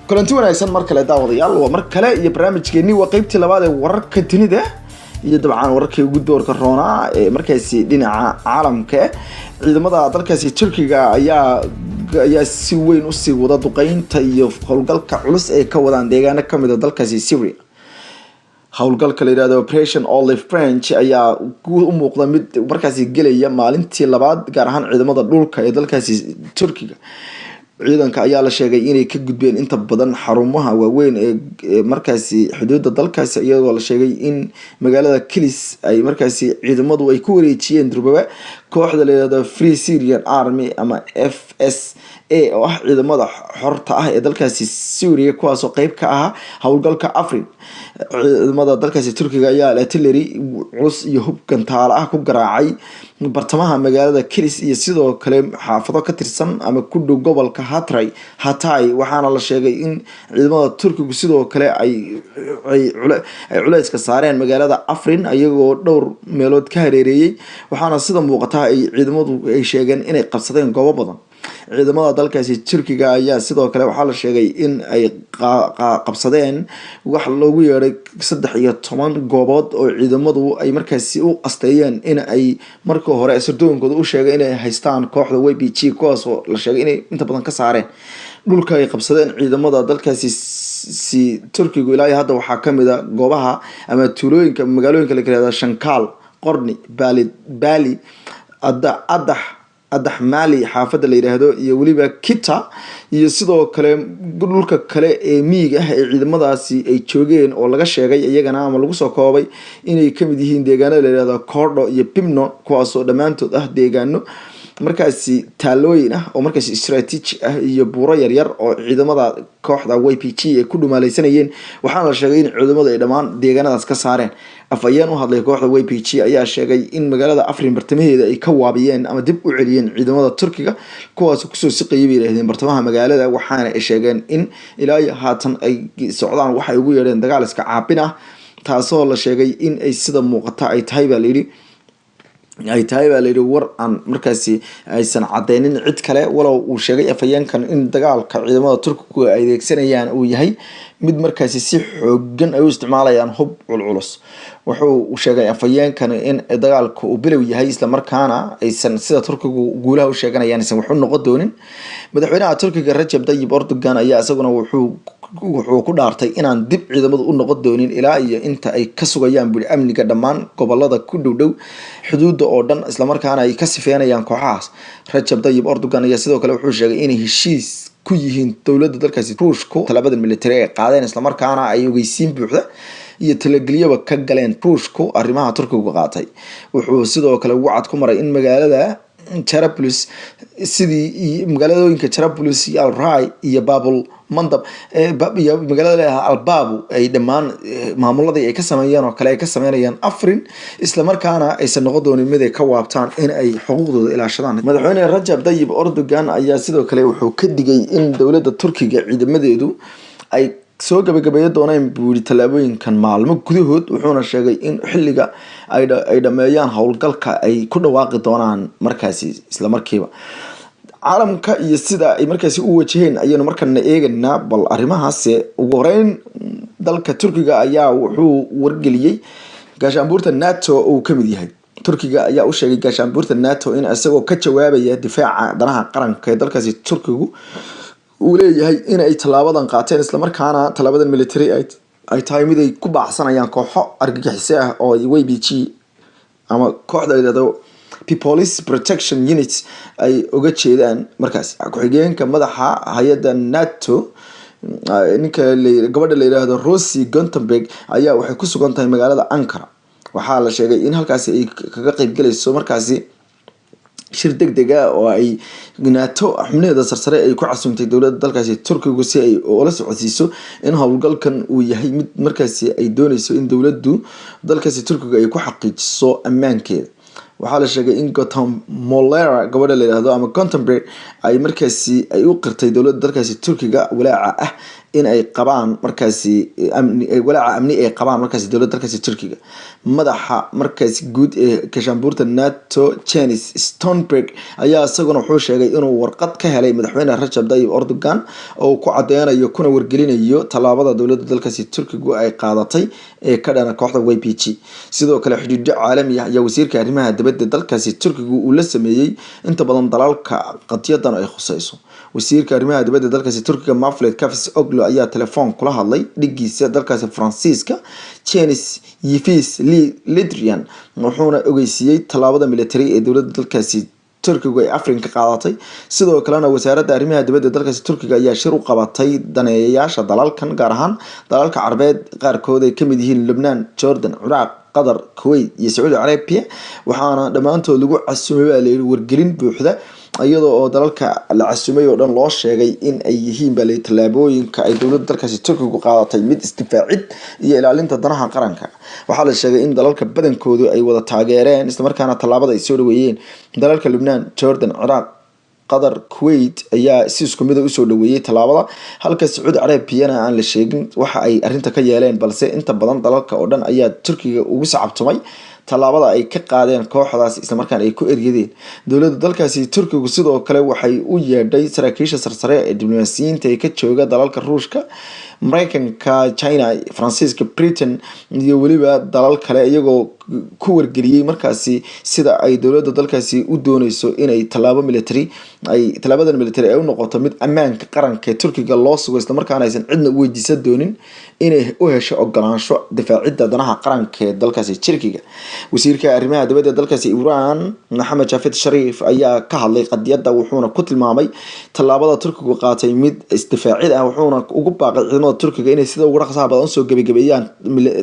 kulanti wanaagsan mar kale daawadayaal waa mar kale iyo barnaamijkeeni waa qaybtii labaad ee wararka dunida iyo dabcan wararkii ugu doorka roona ee markaasi dhinaca caalamka ciidamada dalkaasi Turkiga ayaa si weyn u sii wada duqeynta iyo howlgalka culus ee ka wadaan deegaano kamid ah dalkaasi Syria. howlgalka la yiraahdo Operation Olive Branch ayaa u muuqda mid markaasi gelaya maalintii labaad gaar ahaan ciidamada dhulka ee dalkaasi Turkiga. ciidanka ayaa la sheegay inay ka gudbeen inta badan xarumaha waaweyn ee markaasi xuduudda dalkaasi iyadoo la sheegay in magaalada Kilis ay markaasi ciidamadu ay ku wareejiyeen Durbaba kooxda la yiraahdo Free Syrian Army ama FSA oo ah ciidamada xorta ah ee dalkaasi Syria kuwaas oo qayb ka ah howlgalka Afrin. ciidamada dalkaasi Turkiga ayaa artillery culus iyo hub gantaal ah ku garaacay bartamaha magaalada Kilis iyo sidoo kale xaafado ka tirsan ama ku dhow gobolka Hatay waxaana la sheegay in ciidamada Turkigu sidoo kale ay culays ka saareen magaalada Afrin ayagoo dhowr meelood ka hareereeyay waxaana sida muuqata ay ciidamadu ay sheegeen inay qabsadeen goobo badan. ciidamada dalkaasi Turkiga ayaa sidoo kale waxaa la sheegay in ay qabsadeen wax loogu yeeray 13 goobood oo ciidamadu ay markaasi u asteeyeen in ay marka hore sirtooyinkooda u sheegay inay haystaan kooxda YPG kuwaas oo la sheegay inay inta badan ka saareen dhulka ay qabsadeen ciidamada dalkaasi Turkiga. ilaa hadda waxaa kamid ah goobaha ama tuulooyinka magaalooyinka la yiraahdo Shankal, Qorni, Bali, Adax Mali xaafada la yiraahdo iyo waliba Kita iyo sidoo kale dhulka kale ee miyiga ah ee ciidamadaasi ay joogeen oo laga sheegay iyagana ama lagu soo koobay inay kamid yihiin deegaanada la yiraahdo Kordo iyo Pimno kuwaas oo dhamaantood ah deegaano markaasi taalooyin ah oo markaasi strategic ah iyo buuro yar yar oo ciidamada kooxda YPG ay ku dhumaalaysanayeen waxaana la sheegay in ciidamadu ay dhamaan deegaanadaas ka saareen. afayeen u hadlay kooxda YPG ayaa sheegay in magaalada Afrin bartamaheeda ay ka waabiyeen ama dib u celiyeen ciidamada Turkiga kuwaas oo kusoo siqayay yiraahdeen bartamaha magaalada waxaana ay sheegeen in ilaa haatan ay socdaan waxa ay ugu yeereen dagaal iska caabin ah taasoo la sheegay in ay sida muuqata ay tahay baa la yiri war aan markaasi aysan cadeynin cid kale walow uu sheegay afayeenkan in dagaalka ciidamada Turkiga ay adeegsanayaan uu yahay mid markaasi si xooggan ay u isticmaalayaan hub culculus. wuxuu sheegay afayeenkan in dagaalku uu bilow yahay isla markaana aysan sida Turkigu guulaha u sheeganayaan aysan wax u noqon doonin. madaxweynaha Turkiga Recep Tayyip Erdogan ayaa isaguna wuxuu ku dhaartay inaan dib ciidamadu u noqon doonin ilaa iyo inta ay ka sugayaan buri amniga dhammaan gobolada ku dhow xuduudda oo dhan isla markaana ay ka sifeynayaan kooxahaas. Recep Tayyip Erdogan ayaa sidoo kale wuxuu sheegay in heshiis ku yihiin dawladda dalkaasi Ruushku talaabada military ee qaadeen isla markaana ay ogeysiin buuxda iyo talageliyaba ka galeen Ruushku arrimaha Turkiga qaatay. wuxuu sidoo kale wacad ku maray in magaalada Jarablus sidii magaalooyinka Jarablus iyo Al-Ray iyo Babul Mandab iyo magaalada Al-Babu ay dhamaan maamuladii ay ka sameeyeen oo kale ay ka sameeyeen Afrin isla markaana aysan noqon doonin mid ay ka waabtaan in ay xuquuqdooda ilaashadaan. madaxweyne Recep Tayyip Erdogan ayaa sidoo kale wuxuu ka digay in dawladda Turkiga ciidamadeedu ay soo gabagabeeyay doonaan buuri talaabooyinkan maalmo gudahood wuxuuna sheegay in xilliga ay dhameeyaan howlgalka ay ku dhawaaqi doonaan markaasi isla markiiba. caalamka iyo sida ay markaasi u wajaheen ayaynu markana eegaynaa bal arrimahaas. ugu horeyn dalka Turkiga ayaa wuxuu wargeliyay gaashaanbuurta NATO oo kamid yahay. Turkiga ayaa u sheegay gaashaanbuurta NATO in isagoo ka jawaabaya difaaca danaha qaranka ee dalkaasi Turkigu uu leeyahay in ay talaabadan qaateen isla markaana talaabadan military ay tahay mid ay ku baacsanayaan kooxo argagixiso ah oo YPG ama kooxda iyada Police Protection Units ay uga jeedaan markaas ku-xigeenka madaxa hay'adda NATO gabadha la yiraahdo Rosie Gontenberg ayaa waxay ku sugan tahay magaalada Ankara. waxaa la sheegay in halkaasi ay kaga qayb galayso markaasi shir degdeg ah oo ay NATO xubnaheeda sarsare ay ku casuumtay dawladda dalkaasi Turkiga si ay ula socodsiiso in howlgalkan uu yahay mid markaasi ay doonayso in dawladdu dalkaasi Turkiga ay ku xaqiijiso ammaankeeda. waxaa la sheegay in Gotham Molera gabadha la yiraahdo ama Contemporary ay markaasi ay u qirtay dowladda dalkaasi Turkiga walaaca ah in ay qabaan markaasi walaaca amni ay qabaan markaasi dowladda dalkaasi Turkiga madaxa markaasi guud ee kashaanbuurta NATO Jens Stoltenberg ayaa isaguna wuxuu sheegay inuu warqad ka helay madaxweyne Recep Tayyip Erdogan oo ku cadeynayo kuna wargelinayo talaabada dowladda dalkaasi Turkiga ay qaadatay ee ka dhana kooxda YPG sidoo kale xidhiidho caalami ah ayaa wasiirka arrimaha dibadda dalkaasi Turkiga uu la sameeyay inta badan dalalka qadiyadan ay khusayso wasiirka arrimaha dibadda dalkaasi Turkiga Mevlut Cavusoglu ayaa telefoon kula hadlay dhigiisa dalkaasi Faransiiska Jens Yves Le Drian wuxuuna ogeysiyay talaabada military ee dowladda dalkaasi Turkiga ay Afrika qaadatay sidoo kalena wasaaradda arrimaha dibadda dalkaasi Turkiga ayaa shir u qabatay daneeyayaasha dalalkan gaar ahaan dalalka Carabeed qaarkood ay kamid yihiin Lebanon, Jordan, Iraq, Qatar, Kuwait iyo Saudi Arabia waxaana dhamaantood lagu casuumay wargelin buuxda iyadoo oo dalalka la casuumay oo dhan loo sheegay in ay yihiin balay talaabooyinka ay dowladda dalkaasi Turkiga qaadatay mid istifaacid iyo ilaalinta danaha qaranka waxaa la sheegay in dalalka badankoodu ay wada taageereen isla markaana talaabada ay soo dhaweeyeen dalalka Lebanon, Jordan, Iraq, Qatar, Kuwait ayaa si isku mid ah u soo dhaweeyay talaabada halka Saudi Arabia aan la sheegin waxa ay arinta ka yeeleen balse inta badan dalalka oo dhan ayaa Turkiga ugu sacabtumay talaabada ay ka qaadeen kooxdaas isla markaan ay ku ergedeen dowladda dalkaasi Turkiga sidoo kale waxay u yeedhay saraakiisha sarsare ee diblomaasiyiinta ee ka jooga dalalka Ruushka Mareykanka, China, Faransiiska, Britain iyo waliba dalal kale iyagoo ku wargeliyay markaasi sida ay dowladda dalkaasi u doonayso inay talaabada military ay u noqoto mid ammaanka qaranka ee Turkiga loo sugo isla markaana aysan cidna u weydiisan doonin inay u hesho ogolaansho difaacidda danaha qaranka ee dalkaasi Turkiga wasiirka arrimaha dibadda dalkaasi Iran Mohammed Javad Zarif ayaa ka hadlay qadiyada wuxuuna ku tilmaamay talaabada Turkiga qaatay mid isdifaacid ah wuxuuna ugu baaqay ciidamada Turkiga inay sida ugu dhaqsaha badan soo gabagabeeyaan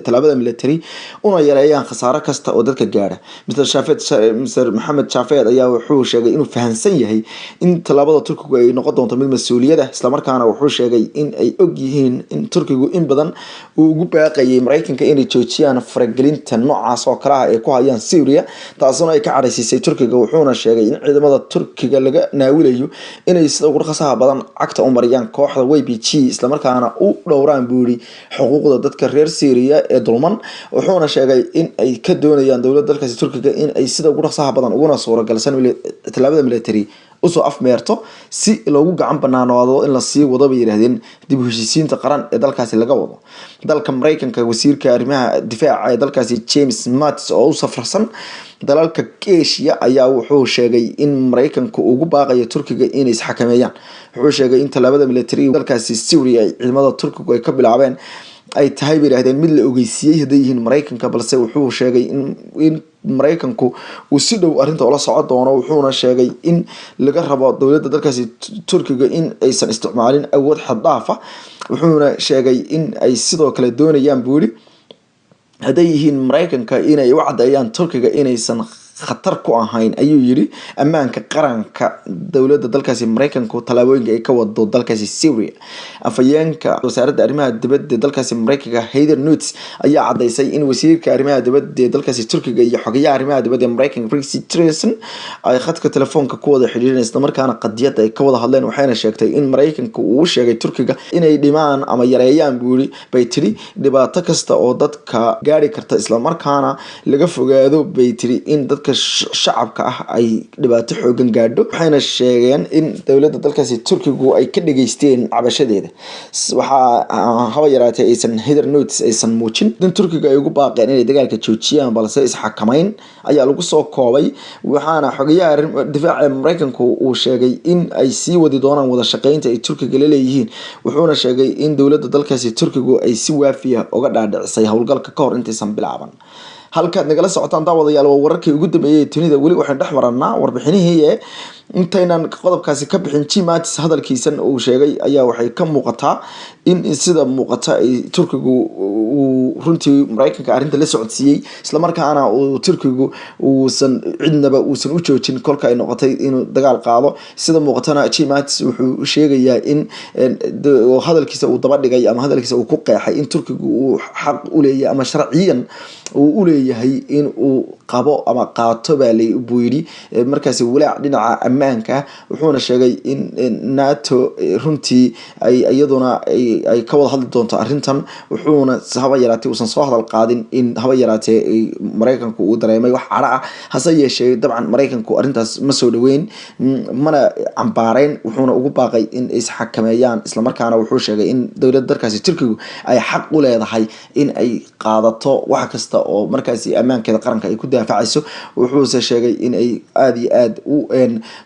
talaabada military una yareeyaan khasaare kasta oo dadka gaara Mr. Mohammed Javad ayaa wuxuu sheegay inuu fahansan yahay in talaabada Turkiga ay noqon doonto mid mas'uuliyad ah isla markaana wuxuu sheegay in ay og yihiin in Turkiga in badan uu ugu baaqayay Mareykanka inay joojiyaan faragelinta noocaas oo kale ah ee ku hayaan Syria taasoo ay ka caraysay Turkiga wuxuuna sheegay in ciidamada Turkiga laga naawilayo inay sida ugu dhaqsaha badan cagta u mariyaan kooxda YPG isla markaana u dhowraan buuri xuquuqda dadka reer Syria ee dulman wuxuuna sheegay in ay ka doonayaan dowladda dalkaasi Turkiga in ay sida ugu dhaqsaha badan ugu suuragalsan talaabada military usoo afmeerto si loogu gacan banaanaado in la sii wado bay yiraahdeen dib u heshiisiinta qaran ee dalkaasi laga wado dalka Mareykanka wasiirka arrimaha difaaca ee dalkaasi James Mattis oo u safarsan dalalka Asia ayaa wuxuu sheegay in Mareykanku ugu baaqayo Turkiga inay isxakameeyaan wuxuu sheegay in talaabada military dalkaasi Syria ay ciidamada Turkiga ay ka bilaabeen ay tahay bay yiraahdeen mid la ogeysiyay haday yihiin Mareykanka balse wuxuu sheegay in Mareykanku uu si dhow arinta ula socod doono wuxuuna sheegay in laga rabo dowladda dalkaasi Turkiga in aysan isticmaalin awood xad dhaaf ah wuxuuna sheegay in ay sidoo kale doonayaan buuri haday yihiin Mareykanka inay u cadeeyaan Turkiga inaysan khatar ku ahayn ayuu yiri ammaanka qaranka dowladda dalkaasi Mareykanka talaabooyinka ay ka wado dalkaasi Syria afayeenka wasaaradda arrimaha dibadda dalkaasi Mareykanka Heather Nauert ayaa cadeysay in wasiirka arrimaha dibadda dalkaasi Turkiga iyo xogayaha arrimaha dibadda Mareykanka Rex Tillerson ay khadka telefoonka ku wada xiriireen isla markaana qadiyada ay ka wada hadleen waxayna sheegtay in Mareykanka uu sheegay Turkiga inay dhimaan ama yareeyaan buuri bay tiri dhibaato kasta oo dadka gaari karta isla markaana laga fogaado bay tiri in dadka shacabka ah ay dhibaato xoogan gaadho waxayna sheegeen in dowladda dalkaasi Turkiga ay ka dhageysteen cabashadeeda waxa haba yaraatay aysan Heather Nauert aysan muujin in Turkiga ay ugu baaqeen inay dagaalka joojiyaan balse isxakameyn ayaa lagu soo koobay waxaana xogayaha difaaca Mareykanka uu sheegay in ay sii wadi doonaan wada shaqeynta ay Turkiga la leeyihiin wuxuuna sheegay in dowladda dalkaasi Turkiga ay si waafiya uga dhaadhicisay howlgalka ka hor intaysan bilaaban halka nagala socotaan daawadayaal waa wararkii ugu dambeeyay dunida wali waxaan dhex maranaa warbixinihii intaynan qodobkaasi ka bixin Jim Mattis hadalkiisan uu sheegay ayaa waxay ka muuqataa in sida muuqata ay Turkigu uu runtii Mareykanka arrinta la socodsiiyay isla markaana uu Turkigu uusan cidnaba uusan u joojin kolka ay noqotay inuu dagaal qaado sida muuqatana Jim Mattis wuxuu sheegayaa in hadalkiisa uu daba dhigay ama hadalkiisa uu ku qeexay in Turkigu uu xaq u leeyahay ama sharciyan uu u leeyahay in uu qabo ama qaato buu yidhi markaasi walaac dhinaca ammaanka wuxuuna sheegay in NATO runtii ay iyaduna ay ka wada hadli doonto arrintan wuxuuna haba yaraatee uusan soo hadal qaadin in haba yaraatee Mareykanku uu dareemay wax cara ah hase yeeshee dabcan Mareykanku arrintaas ma soo dhaweyn mana cambaareen wuxuuna ugu baaqay in ay isxakameeyaan isla markaana wuxuu sheegay in dowladda dalkaasi Turkigu ay xaq u leedahay in ay qaadato wax kasta oo markaasi ammaankeeda qaranka ay ku daafacayso wuxuu sheegay in ay aad iyo aad u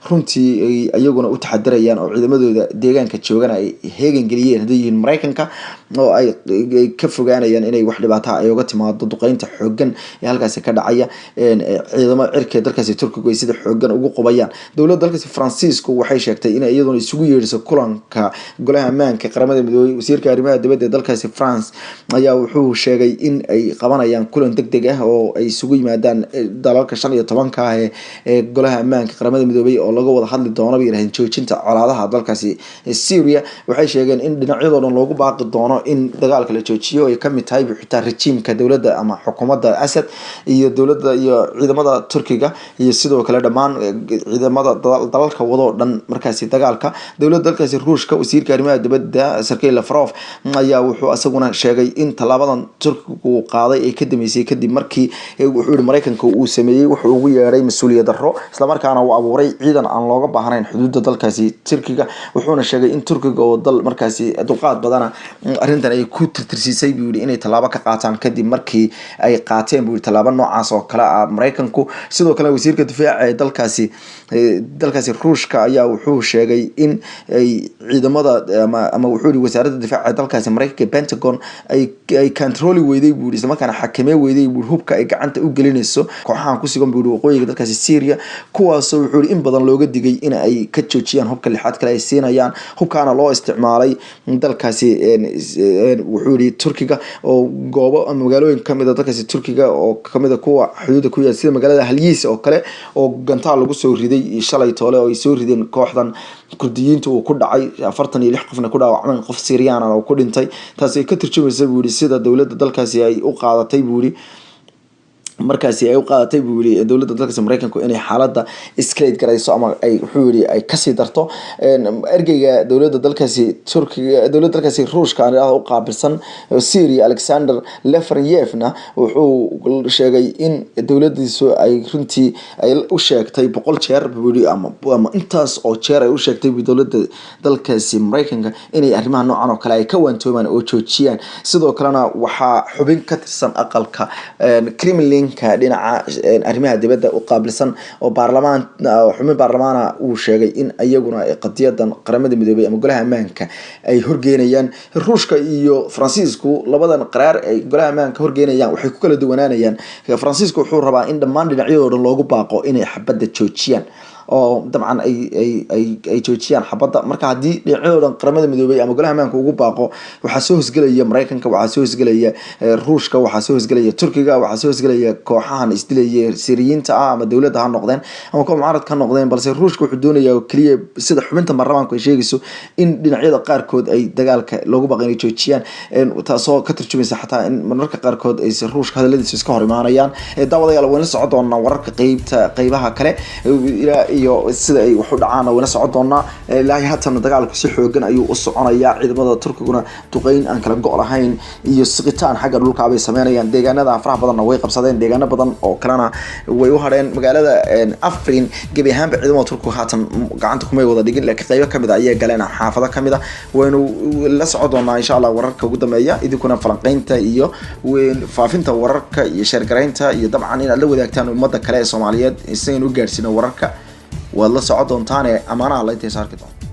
runtii ayaguna u taxadirayaan oo ciidamadooda deegaanka joogana ay heegan geliyeen hadii yihiin Mareykanka oo ay ka fogaanayaan inay wax dhibaato ay uga timaado duqeynta xooggan ee halkaasi ka dhacaya ciidamada cirka dalkaasi Turkigu ay sida xooggan ugu qubayaan dowladda dalkaasi Faransiisku waxay sheegtay in iyaduna isugu yeeriso kulanka golaha ammaanka qaramada midoobay wasiirka arrimaha dibadda ee dalkaasi France ayaa wuxuu sheegay in ay qabanayaan kulan degdeg ah oo ay isugu yimaadaan dalalka 15 ah ee golaha ammaanka qaramada midoobay oo laga wada hadli doono yiraahdeen joojinta colaadaha dalkaasi Syria waxay sheegeen in dhinacyadoodan loogu baaqi doono in dagaalka la joojiyo ay kamid tahay xitaa rejiimka dowladda ama xukuumadda Assad iyo dowladda iyo ciidamada Turkiga iyo sidoo kale dhamaan ciidamada dalalka wado dhan markaasi dagaalka dowladda dalkaasi Ruushka wasiirka arrimaha dibadda Sergey Lavrov ayaa wuxuu asaguna sheegay in talaabadan Turkigu qaaday ay ka dameysay kadib markii wuxuu Mareykanka uu sameeyay wuxuu ugu yeeray mas'uuliyad darro isla markaana uu abuuray ciidan aan looga baahnayn xuduudda dalkaasi Turkiga wuxuuna sheegay in Turkiga oo dal markaasi dulqaad badana arrintan ay ku tirtirsiisay buu yiri inay talaabo ka qaataan kadib markii ay qaateen buu talaabo noocaas oo kale ah Mareykanku sidoo kale wasiirka difaaca ee dalkaasi Ruushka ayaa wuxuu sheegay in ay ciidamada ama wuxuu yiri wasaaradda difaaca dalkaasi Mareykanka Pentagon ay control weyday buu isla markaana xakameey weyday buu hubka ay gacanta u gelinayso kooxahan ku sugan buu waqooyiga dalkaasi Syria kuwaas oo wuxuu in badan looga digay in ay ka joojiyaan hubka lixaad kale ay siinayaan hubkaana loo isticmaalay dalkaasi wuxuu yiri Turkiga oo goobo ama magaalooyin kamid ah dalkaasi Turkiga oo kamid ah kuwa xuduudda ku yaal sida magaalada Halyiis oo kale oo gantaal lagu soo riday shalay toole oo ay soo rideen kooxdan kurdiyiintu uu ku dhacay 46 qofna ku dhaawacmeen qof Syrian ah oo ku dhintay taasi ka turjumaysa buu yiri sida dowladda dalkaasi ay u qaadatay buu yiri markaasi ay u qaadatay buu yiri dowladda dalkaasi Mareykanku inay xaaladda escalate garayso ama ay wuxuu yiri ay ka sii darto ergeyga dowladda dalkaasi Turkiga dowladda dalkaasi Ruushka aan u qaabilsan Syria Alexander Lavrentiyevna wuxuu sheegay in dowladdiisu ay runtii ay u sheegtay 100 jeer buu yiri ama intaas oo jeer ay u sheegtay dowladda dalkaasi Mareykanka inay arrimaha noocan oo kale ay ka waantoomaan oo joojiyaan sidoo kalena waxa xubin ka tirsan aqalka Kremlin dhinaca arrimaha dibadda u qaabilsan oo xubin baarlamaana uu sheegay in ayaguna qadiyadan qaramada midoobay ama golaha ammaanka ay horgeynayaan Ruushka iyo Faransiisku labadan qaraar ay golaha ammaanka horgeynayaan waxay ku kala duwanaanayaan Faransiisku wuxuu rabaa in dhammaan dhinacyadooda loogu baaqo inay xabadda joojiyaan oo dabcan ay joojiyaan xabadda marka hadii dhinacoodan qaramada midoobay ama golaha ammaanka ugu baaqo waxa soo hosgalaya Mareykanka waxa soo hosgalaya Ruushka waxa soo hosgalaya Turkiga waxa soo hosgalaya kooxahan isdilayay Syriyiinta ama dawladda ha noqdeen ama koox mucaarad ka noqdeen balse Ruushka wuxuu doonayaa kaliya sida xubinta baarlamaanku ay sheegayso in dhinacyada qaarkood ay dagaalka loogu baaqo inay joojiyaan taasoo ka turjumaysa xataa in mararka qaarkood ay Ruushka hadaladiisa iska hor imaanayaan daawadayaal wayna socon doonaa wararka qaybaha kale iyo sida ay wax u dhacaan wayna socon doonaa ilaa haatan dagaalku si xoogan ayuu u soconayaa ciidamada Turkiguna duqeyn aan kala go'ol ahayn iyo siqitaan xagga dhulka ay sameynayaan deegaanada faraha badan way qabsadeen deegaano badan oo kalena way u hareen magaalada Afrin gabi ahaanba ciidamada Turkiga haatan gacanta kuma wada dhigin laakiin qaybo kamid ah ayay galeen xaafado kamid ah waynu la socon doonaa insha Allah wararka ugu dambeeya idinkuna falanqeynta iyo faafinta wararka iyo sheergareynta iyo dabcan in aad la wadaagtaan ummadda kale ee Soomaaliyeed si ay u gaarsiino wararka wala socon doontaan amaanaha la inta saarkii